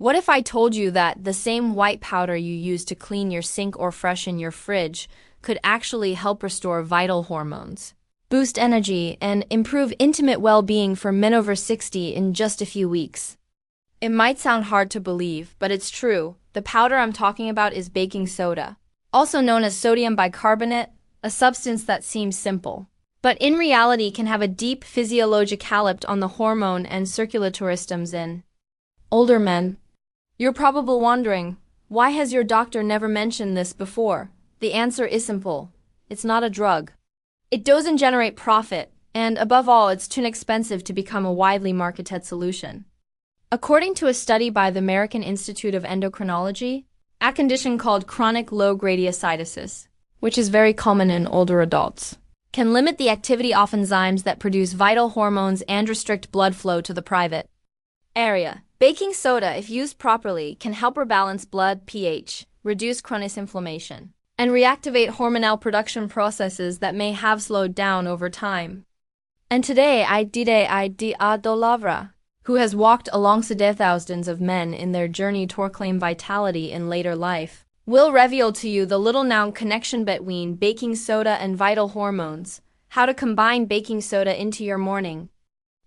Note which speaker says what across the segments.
Speaker 1: What if I told you that the same white powder you use to clean your sink or freshen your fridge could actually help restore vital hormones, boost energy, and improve intimate well-being for men over 60 in just a few weeks? It might sound hard to believe, but it's true. The powder I'm talking about is baking soda, also known as sodium bicarbonate, a substance that seems simple, but in reality can have a deep physiological impact on the hormone and circulatory systems in older men. You're probably wondering, why has your doctor never mentioned this before? The answer is simple. It's not a drug. It doesn't generate profit, and above all, it's too expensive to become a widely marketed solution. According to a study by the American Institute of Endocrinology, a condition called chronic low-grade acidosis, which is very common in older adults, can limit the activity of enzymes that produce vital hormones and restrict blood flow to the private area. Baking soda, if used properly, can help rebalance blood pH, reduce chronic inflammation, and reactivate hormonal production processes that may have slowed down over time. And today, I Dolavra, who has walked alongside thousands of men in their journey toward claim vitality in later life, will reveal to you the little-known connection between baking soda and vital hormones, how to combine baking soda into your morning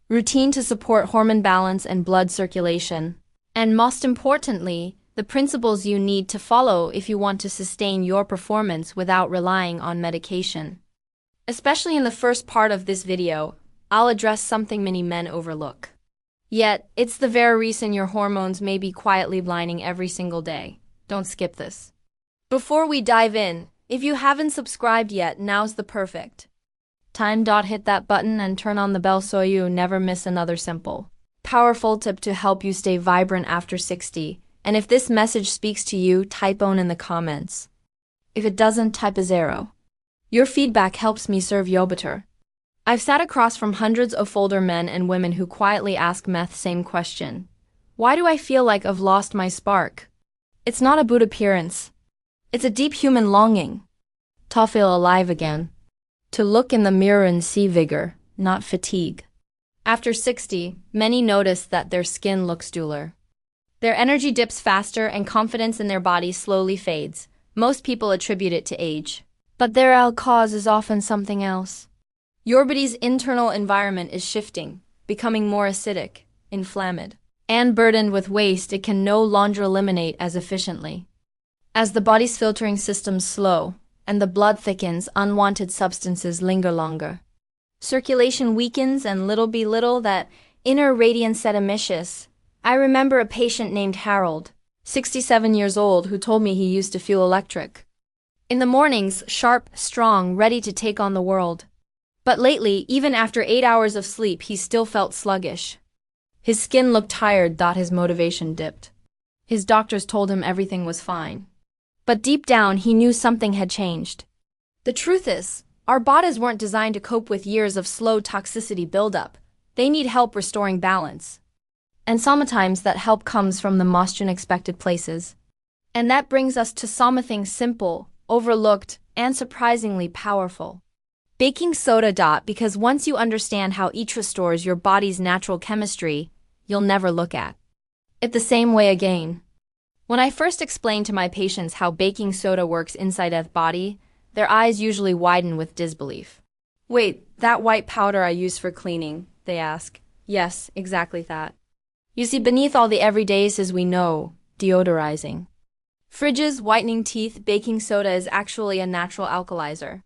Speaker 1: routine to support hormone balance and blood circulation, and most importantly, the principles you need to follow if you want to sustain your performance without relying on medication. Especially in the first part of this video, I'll address something many men overlook. Yet, it's the very reason your hormones may be quietly blinding every single day. Don't skip this. Before we dive in, if you haven't subscribed yet, now's the perfect time. Hit that button and turn on the bell so you never miss another simple, powerful tip to help you stay vibrant after 60. And if this message speaks to you, type "on" in the comments. If it doesn't, type a 0. Your feedback helps me serve you better. I've sat across from hundreds of older men and women who quietly ask me the same question. Why do I feel like I've lost my spark? It's not about appearance. It's a deep human longing to feel alive again. To look in the mirror and see vigor, not fatigue. After 60, many notice that their skin looks duller. Their energy dips faster and confidence in their body slowly fades. Most people attribute it to age, but their real cause is often something else. Your body's internal environment is shifting, becoming more acidic, inflamed, and burdened with waste it can no longer eliminate as efficiently. As the body's filtering systems slow, and the blood thickens, unwanted substances linger longer. Circulation weakens, and little by little that inner radiance set emissions. I remember a patient named Harold, 67 years old, who told me he used to feel electric in the mornings, sharp, strong, ready to take on the world. But lately, even after 8 hours of sleep, he still felt sluggish. His skin looked tired, his motivation dipped. His doctors told him everything was fine. But deep down, he knew something had changed. The truth is, our bodies weren't designed to cope with years of slow toxicity buildup. They need help restoring balance. And sometimes that help comes from the most unexpected places. And that brings us to something simple, overlooked, and surprisingly powerful. Baking soda. Because once you understand how each restores your body's natural chemistry, you'll never look at it the same way again. When I first explain to my patients how baking soda works inside the body, their eyes usually widen with disbelief. Wait, that white powder I use for cleaning, they ask. Yes, exactly that. You see, beneath all the everydays, as we know, deodorizing fridges, whitening teeth, baking soda is actually a natural alkalizer.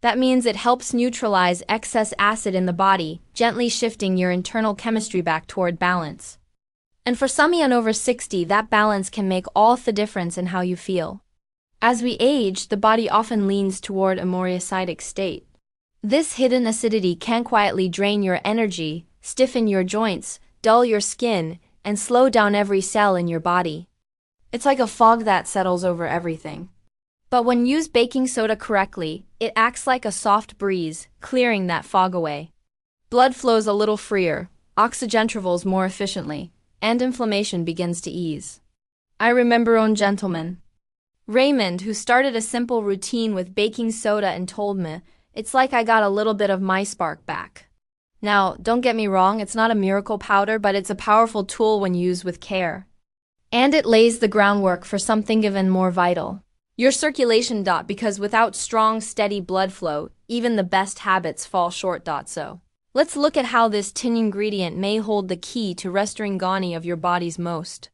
Speaker 1: That means it helps neutralize excess acid in the body, gently shifting your internal chemistry back toward balance. And for some men over 60, that balance can make all the difference in how you feel. As we age, the body often leans toward a more acidic state. This hidden acidity can quietly drain your energy, stiffen your joints, dull your skin, and slow down every cell in your body. It's like a fog that settles over everything. But when used baking soda correctly, it acts like a soft breeze, clearing that fog away. Blood flows a little freer, oxygen travels more efficiently, and inflammation begins to ease. I remember one gentleman, Raymond, who started a simple routine with baking soda and told me, "It's like I got a little bit of my spark back." Now, don't get me wrong, it's not a miracle powder, but it's a powerful tool when used with care. And it lays the groundwork for something even more vital. Your circulation. Because without strong, steady blood flow, even the best habits fall short. So, let's look at how this tin ingredient may hold the key to restoring Ghani of your body's most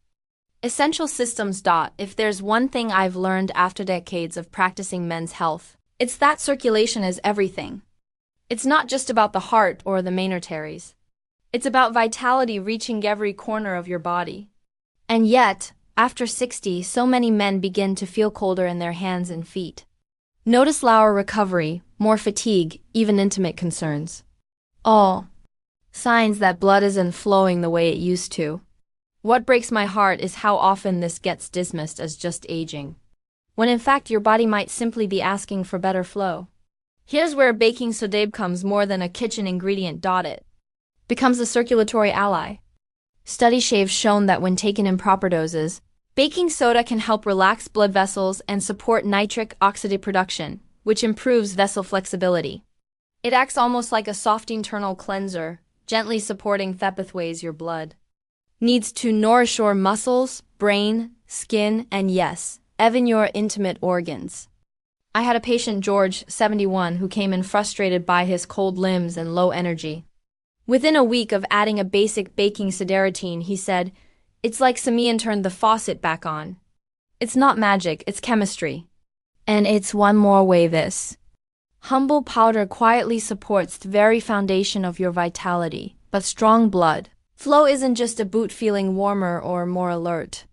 Speaker 1: essential systems. If there's one thing I've learned after decades of practicing men's health, it's that circulation is everything. It's not just about the heart or the main arteries. It's about vitality reaching every corner of your body. And yet, after 60, so many men begin to feel colder in their hands and feet. Notice slower recovery, more fatigue, even intimate concerns. All signs that blood isn't flowing the way it used to. What breaks my heart is how often this gets dismissed as just aging, when in fact your body might simply be asking for better flow. Here's where baking soda becomes more than a kitchen ingredient. It becomes a circulatory ally. Studies have shown that when taken in proper doses, baking soda can help relax blood vessels and support nitric oxide production, which improves vessel flexibility. It acts almost like a soft internal cleanser, gently supporting the pathways your blood needs to nourish your muscles, brain, skin, and yes, even your intimate organs. I had a patient, George, 71, who came in frustrated by his cold limbs and low energy. Within a week of adding a basic baking soda routine, he said, "It's like Simeon turned the faucet back on. It's not magic, it's chemistry. And it's one more way this humble powder quietly supports the very foundation of your vitality, but strong blood flow isn't just about feeling warmer or more alert.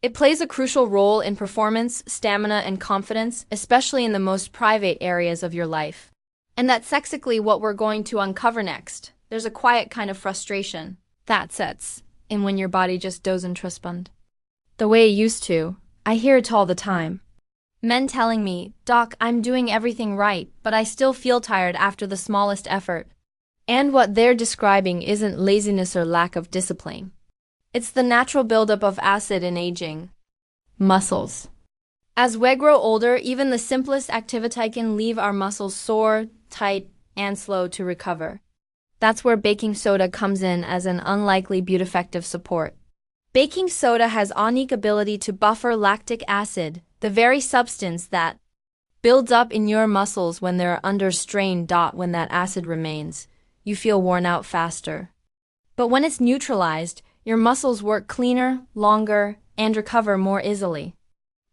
Speaker 1: It plays a crucial role in performance, stamina, and confidence, especially in the most private areas of your life. And that's exactly what we're going to uncover next. There's a quiet kind of frustration that sets in when your body just doesn't respond the way it used to. I hear it all the time. Men telling me, "Doc, I'm doing everything right, but I still feel tired after the smallest effort." And what they're describing isn't laziness or lack of discipline. It's the natural buildup of acid in aging muscles. As we grow older, even the simplest activity can leave our muscles sore, tight, and slow to recover. That's where baking soda comes in as an unlikely but effective support. Baking soda has a unique ability to buffer lactic acid, the very substance that builds up in your muscles when they're under strain. When that acid remains, you feel worn out faster. But when it's neutralized, your muscles work cleaner, longer, and recover more easily.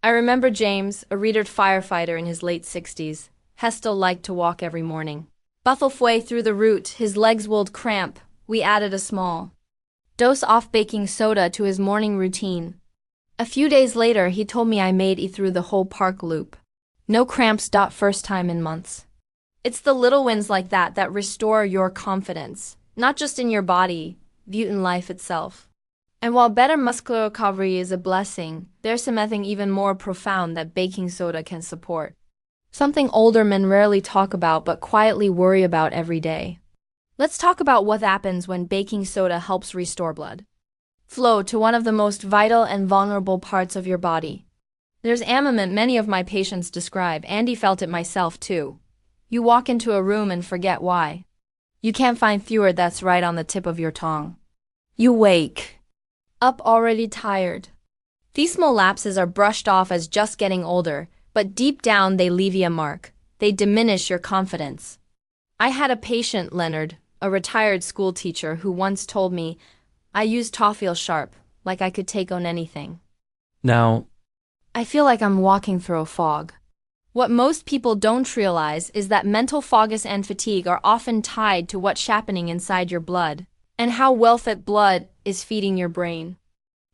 Speaker 1: I remember James, a retired firefighter in his late 60s. He still liked to walk every morning. Halfway through the route, his legs would cramp. We added a small dose of baking soda to his morning routine. A few days later, he told me I made it through the whole park loop. No cramps. First time in months. It's the little wins like that that restore your confidence, not just in your body, but in life itself. And while better muscular recovery is a blessing, there's something even more profound that baking soda can support. Something older men rarely talk about but quietly worry about every day. Let's talk about what happens when baking soda helps restore blood flow to one of the most vital and vulnerable parts of your body. There's a moment many of my patients describe, and I felt it myself too. You walk into a room and forget why. You can't find fewer that's right on the tip of your tongue. You wake up already tired. These small lapses are brushed off as just getting older, but deep down they leave you a mark. They diminish your confidence. I had a patient, Leonard, a retired school teacher, who once told me, "I used to feel sharp, like I could take on anything.
Speaker 2: Now,
Speaker 1: I feel like I'm walking through a fog." What most people don't realize is that mental fogginess and fatigue are often tied to what's happening inside your blood, and how well-fed blood is feeding your brain.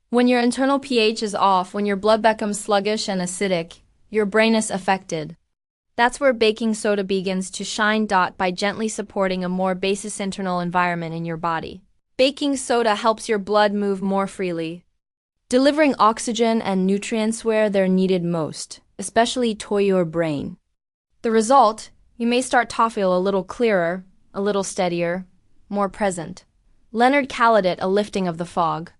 Speaker 1: When your internal pH is off, when your blood becomes sluggish and acidic, your brain is affected. That's where baking soda begins to shine. By gently supporting a more basic internal environment in your body, baking soda helps your blood move more freely, delivering oxygen and nutrients where they're needed most, especially to your brain. The result, you may start to feel a little clearer, a little steadier, more present. Leonard called it a lifting of the fog.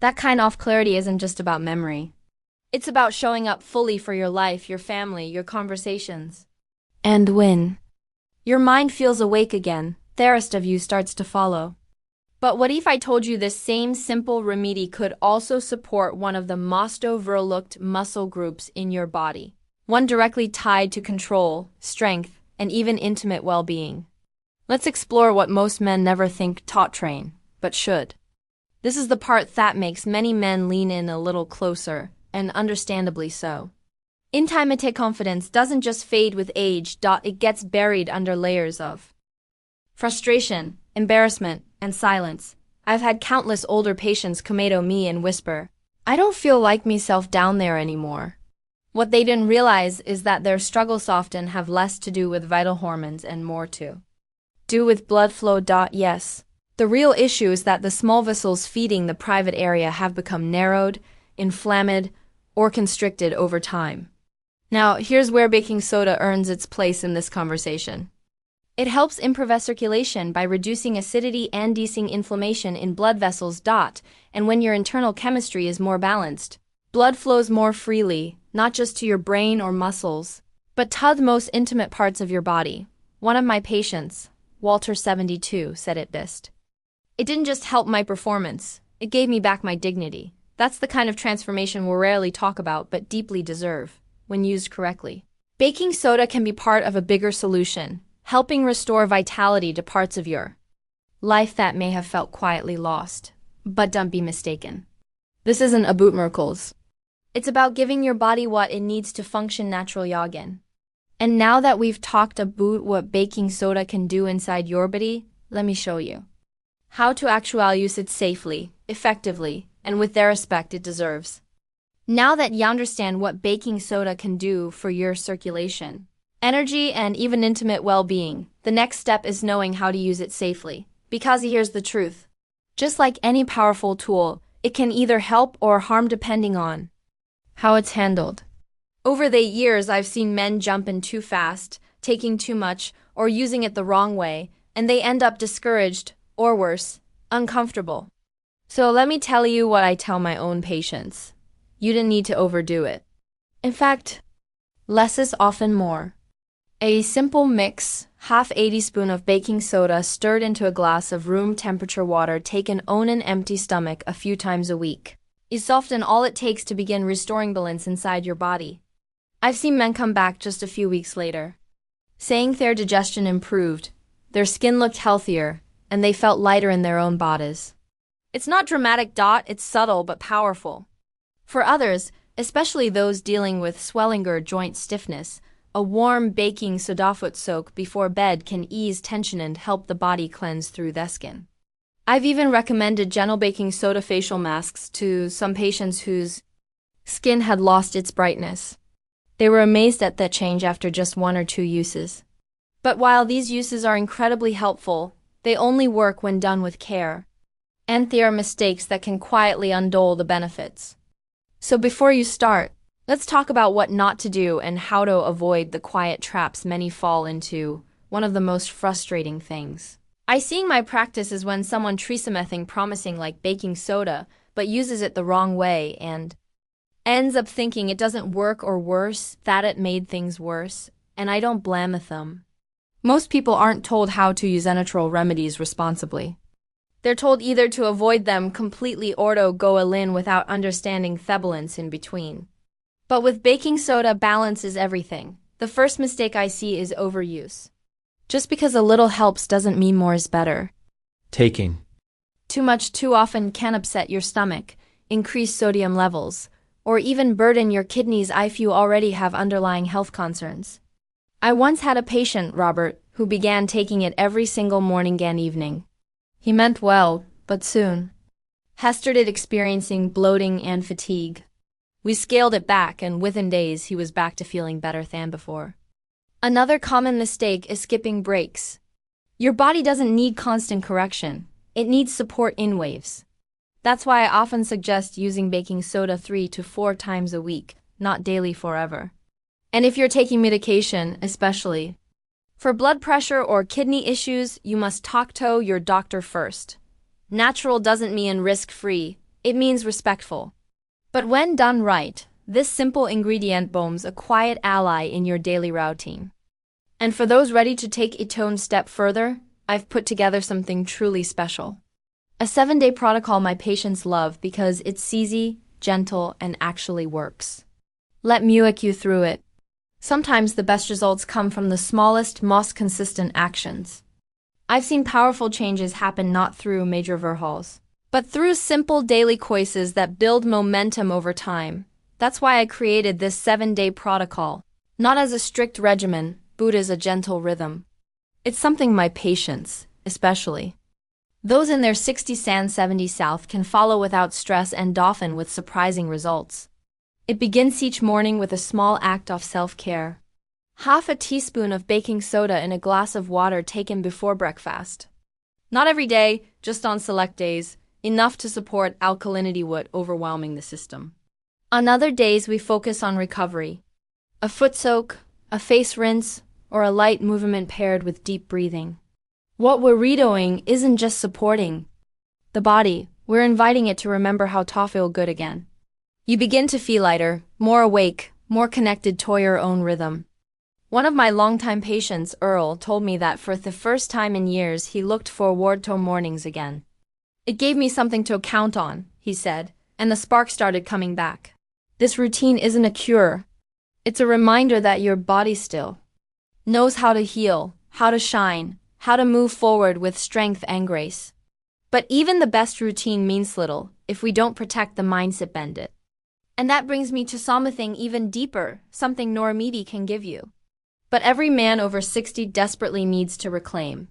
Speaker 1: That kind of clarity isn't just about memory. It's about showing up fully for your life, your family, your conversations. And when your mind feels awake again, the rest of you starts to follow. But what if I told you this same simple remedy could also support one of the most overlooked muscle groups in your body? One directly tied to control, strength, and even intimate well-being. Let's explore what most men never think to train, but should. This is the part that makes many men lean in a little closer, and understandably so. Intimate confidence doesn't just fade with age, it gets buried under layers of frustration, embarrassment, and silence. I've had countless older patients come to me and whisper, "I don't feel like myself down there anymore." What they didn't realize is that their struggles often have less to do with vital hormones and more to do with blood flow. Yes. The real issue is that the small vessels feeding the private area have become narrowed, inflamed, or constricted over time. Now, here's where baking soda earns its place in this conversation. It helps improve circulation by reducing acidity and decreasing inflammation in blood vessels. And when your internal chemistry is more balanced, blood flows more freely, not just to your brain or muscles, but to the most intimate parts of your body. One of my patients, Walter 72, said it best. "It didn't just help my performance, it gave me back my dignity." That's the kind of transformation we rarely talk about but deeply deserve, when used correctly. Baking soda can be part of a bigger solution, helping restore vitality to parts of your life that may have felt quietly lost. But don't be mistaken. This isn't about miracles. It's about giving your body what it needs to function naturally again. And now that we've talked about what baking soda can do inside your body, let me show you how to actually use it safely, effectively, and with the respect it deserves. Now that you understand what baking soda can do for your circulation, energy, and even intimate well-being, the next step is knowing how to use it safely. Because here's the truth. Just like any powerful tool, it can either help or harm depending on how it's handled. Over the years, I've seen men jump in too fast, taking too much, or using it the wrong way, and they end up discouraged, or worse, uncomfortable. So let me tell you what I tell my own patients. You didn't need to overdo it. In fact, less is often more. A simple mix, half a teaspoon of baking soda stirred into a glass of room temperature water taken on an empty stomach a few times a week, is often all it takes to begin restoring balance inside your body. I've seen men come back just a few weeks later, saying their digestion improved, their skin looked healthier, and they felt lighter in their own bodies. It's not dramatic. It's subtle but powerful. For others, especially those dealing with swelling or joint stiffness, a warm baking soda foot soak before bed can ease tension and help the body cleanse through the skin. I've even recommended gentle baking soda facial masks to some patients whose skin had lost its brightness. They were amazed at that change after just 1 or 2 uses. But while these uses are incredibly helpful, they only work when done with care. And there are mistakes that can quietly undo the benefits. So before you start, let's talk about what not to do and how to avoid the quiet traps many fall into, one of the most frustrating things I see in my practice is when someone treats something promising like baking soda, but uses it the wrong way and ends up thinking it doesn't work, or worse, that it made things worse, and I don't blame them. Most people aren't told how to use natural remedies responsibly. They're told either to avoid them completely or to go in without understanding the balance in between. But with baking soda, balance is everything. The first mistake I see is overuse. Just because a little helps doesn't mean more is better.
Speaker 2: Taking
Speaker 1: too much too often can upset your stomach, increase sodium levels, or even burden your kidneys if you already have underlying health concerns. I once had a patient, Robert, who began taking it every single morning and evening. He meant well, but soon he started experiencing bloating and fatigue. We scaled it back, and within days he was back to feeling better than before. Another common mistake is skipping breaks. Your body doesn't need constant correction. It needs support in waves. That's why I often suggest using baking soda 3 to 4 times a week, not daily forever. And if you're taking medication, especially for blood pressure or kidney issues, you must talk to your doctor first. Natural doesn't mean risk-free, it means respectful. But when done right, this simple ingredient becomes a quiet ally in your daily routine. And for those ready to take a tone step further, I've put together something truly special. A 7-day protocol my patients love because it's easy, gentle, and actually works. Let me walk you through it. Sometimes the best results come from the smallest, most consistent actions. I've seen powerful changes happen not through major overhauls, but through simple daily choices that build momentum over time. That's why I created this 7-day protocol, not as a strict regimen, but as a gentle rhythm. It's something my patients, especially those in their 60s and 70s south, can follow without stress and often with surprising results. It begins each morning with a small act of self-care. Half a teaspoon of baking soda in a glass of water taken before breakfast. Not every day, just on select days, enough to support alkalinity without overwhelming the system. On other days we focus on recovery. A foot soak, a face rinse, or a light movement paired with deep breathing. What we're doing isn't just supporting the body, we're inviting it to remember how to feel good again. You begin to feel lighter, more awake, more connected to your own rhythm. One of my longtime patients, Earl, told me that for the first time in years he looked forward to mornings again. It gave me something to count on, he said, and the spark started coming back. This routine isn't a cure. It's a reminder that your body still knows how to heal, how to shine, how to move forward with strength and grace. But even the best routine means little if we don't protect the mindset bend it. And that brings me to something even deeper, something Normidi can give you. But every man over 60 desperately needs to reclaim.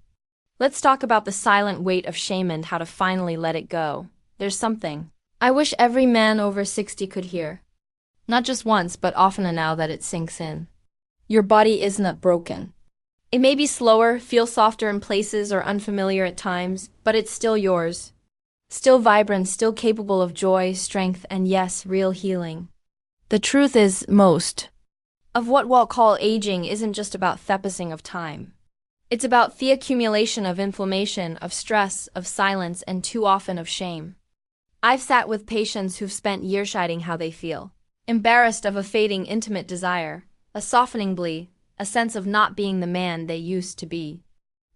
Speaker 1: Let's talk about the silent weight of shame and how to finally let it go. There's something I wish every man over 60 could hear. Not just once, but often now that it sinks in. Your body isn't broken. It may be slower, feel softer in places or unfamiliar at times, but it's still yours. Still vibrant, still capable of joy, strength, and yes, real healing. The truth is, most of what we'll call aging isn't just about the passing of time. It's about the accumulation of inflammation, of stress, of silence, and too often of shame. I've sat with patients who've spent years hiding how they feel, embarrassed of a fading intimate desire, a softening blee, a sense of not being the man they used to be.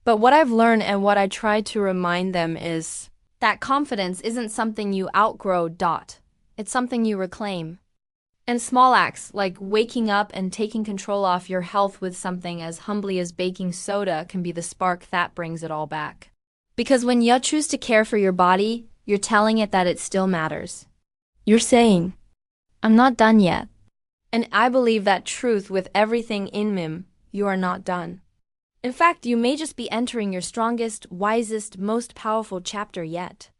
Speaker 1: But what I've learned and what I try to remind them is that confidence isn't something you outgrow. It's something you reclaim. And small acts like waking up and taking control of your health with something as humbly as baking soda can be the spark that brings it all back. Because when you choose to care for your body, you're telling it that it still matters. You're saying, I'm not done yet. And I believe that truth with everything in me, you are not done. In fact, you may just be entering your strongest, wisest, most powerful chapter yet.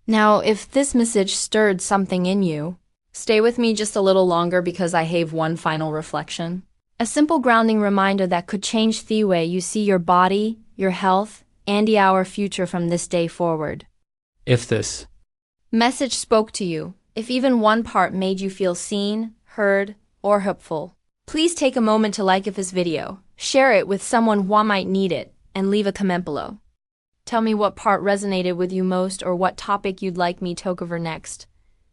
Speaker 1: Now, if this message stirred something in you, stay with me just a little longer because I have one final reflection. A simple grounding reminder that could change the way you see your body, your health, and our future from this day forward.
Speaker 2: If this
Speaker 1: message spoke to you, if even one part made you feel seen, heard, or hopeful, please take a moment to like this video, share it with someone who might need it, and leave a comment below. Tell me what part resonated with you most or what topic you'd like me to cover next.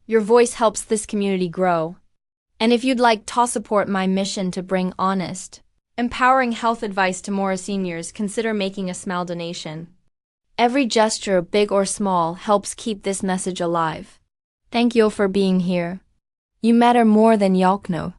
Speaker 1: Your voice helps this community grow. And if you'd like to support my mission to bring honest, empowering health advice to more seniors, consider making a small donation. Every gesture, big or small, helps keep this message alive. Thank you for being here. You matter more than y'all know.